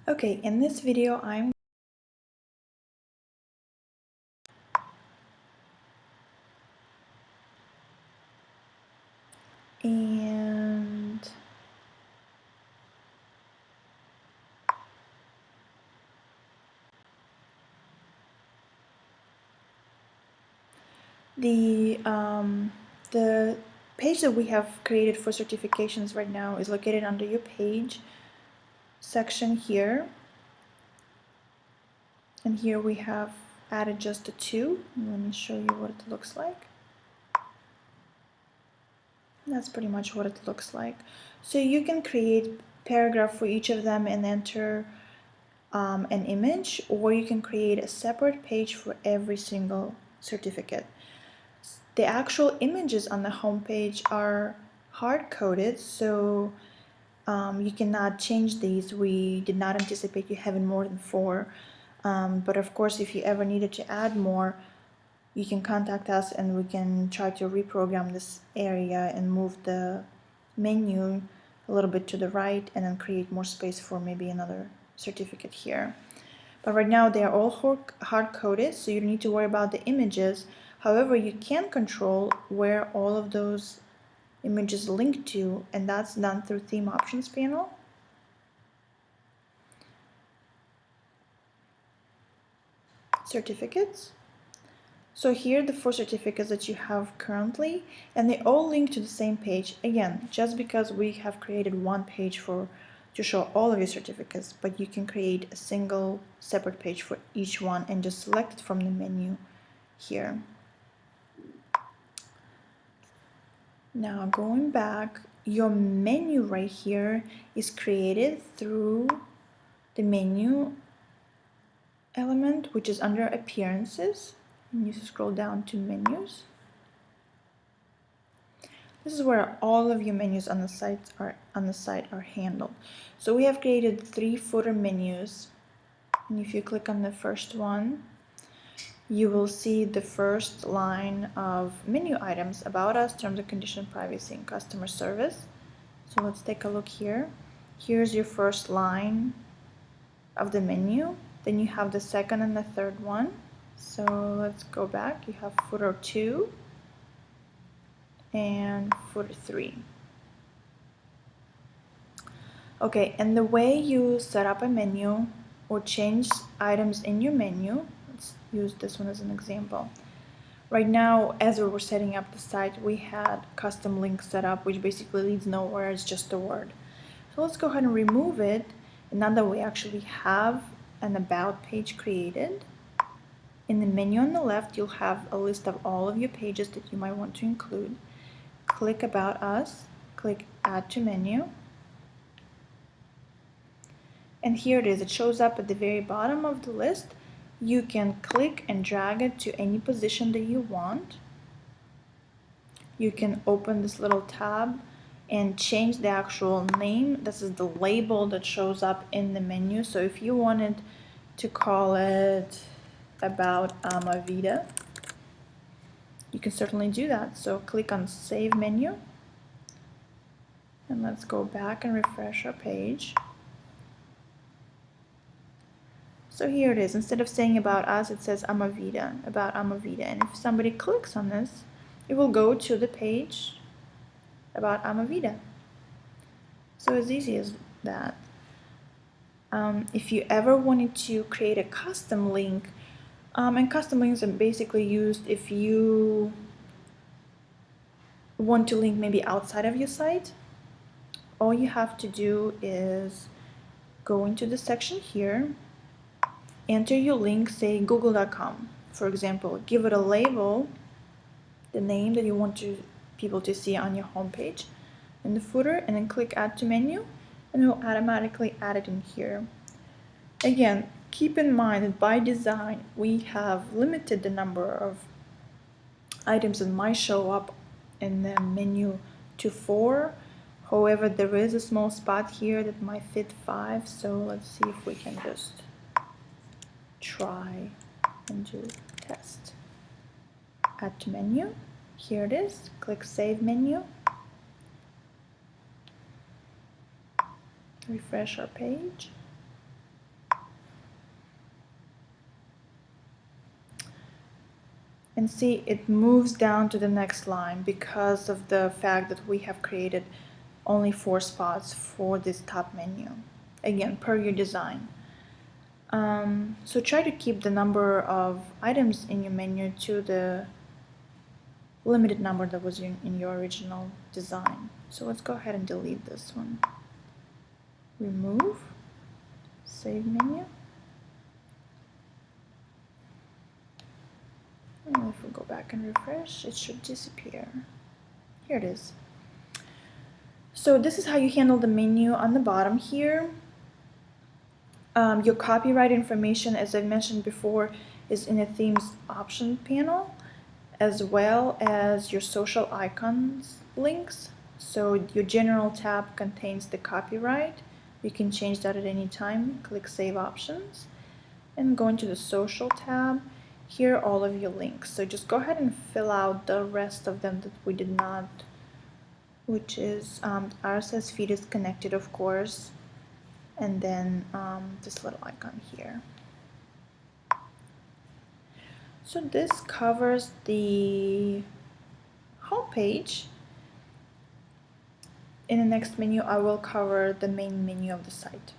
Okay, in this video and the page that we have created for certifications right now is located under your page section here, and here we have added just the two. Let me show you what it looks like. That's pretty much what it looks like. So you can create paragraph for each of them and enter an image, or you can create a separate page for every single certificate. The actual images on the home page are hard-coded, so you cannot change these. We did not anticipate you having more than 4, but of course if you ever needed to add more, you can contact us and we can try to reprogram this area and move the menu a little bit to the right and then create more space for maybe another certificate here. But right now they are all hard-coded, so you don't need to worry about the images. However, you can control where all of those images link to, and that's done through Theme Options panel. Certificates. So here are the 4 certificates that you have currently, and they all link to the same page. Again, just because we have created one page to show all of your certificates, but you can create a single separate page for each one and just select it from the menu here. Now going back, your menu right here is created through the menu element, which is under appearances, and you scroll down to menus. This is where all of your menus on the site are handled. So we have created 3 footer menus, and if you click on the first one, you will see the first line of menu items: about us, terms and conditions, privacy, and customer service. So let's take a look here. Here's your first line of the menu. Then you have the second and the third one. So let's go back. You have footer 2 and footer 3. Okay, and the way you set up a menu or change items in your menu, let's use this one as an example. Right now, as we were setting up the site, we had custom links set up, which basically leads nowhere, it's just a word. So let's go ahead and remove it. And now that we actually have an about page created, in the menu on the left, you'll have a list of all of your pages that you might want to include. Click About Us, click Add to Menu. And here it is. It shows up at the very bottom of the list. You can click and drag it to any position that you want. You can open this little tab and change the actual name. This is the label that shows up in the menu. So if you wanted to call it About Amavida, you can certainly do that. So click on Save Menu. And let's go back and refresh our page. So here it is. Instead of saying about us, it says Amavida, about Amavida. And if somebody clicks on this, it will go to the page about Amavida. So as easy as that. If you ever wanted to create a custom link, and custom links are basically used if you want to link maybe outside of your site, all you have to do is go into the section here, enter your link, say google.com, for example, give it a label, the name that you want people to see on your homepage in the footer, and then click Add to Menu, and it will automatically add it in here. Again, keep in mind that by design, we have limited the number of items that might show up in the menu to 4. However, there is a small spot here that might fit 5, so let's see if we can just try and do test. Add to menu, here it is, click Save Menu, refresh our page. And see, it moves down to the next line because of the fact that we have created only 4 spots for this top menu, again per your design. So try to keep the number of items in your menu to the limited number that was in your original design. So let's go ahead and delete this one. Remove, save menu. And if we go back and refresh, it should disappear. Here it is. So this is how you handle the menu on the bottom here. Your copyright information, as I mentioned before, is in the themes option panel, as well as your social icons links. So your general tab contains the copyright. You can change that at any time. Click Save Options and go into the social tab. Here are all of your links. So just go ahead and fill out the rest of them that we did not, which is RSS feed is connected, of course, and then this little icon here. So this covers the home page. In the next menu, I will cover the main menu of the site.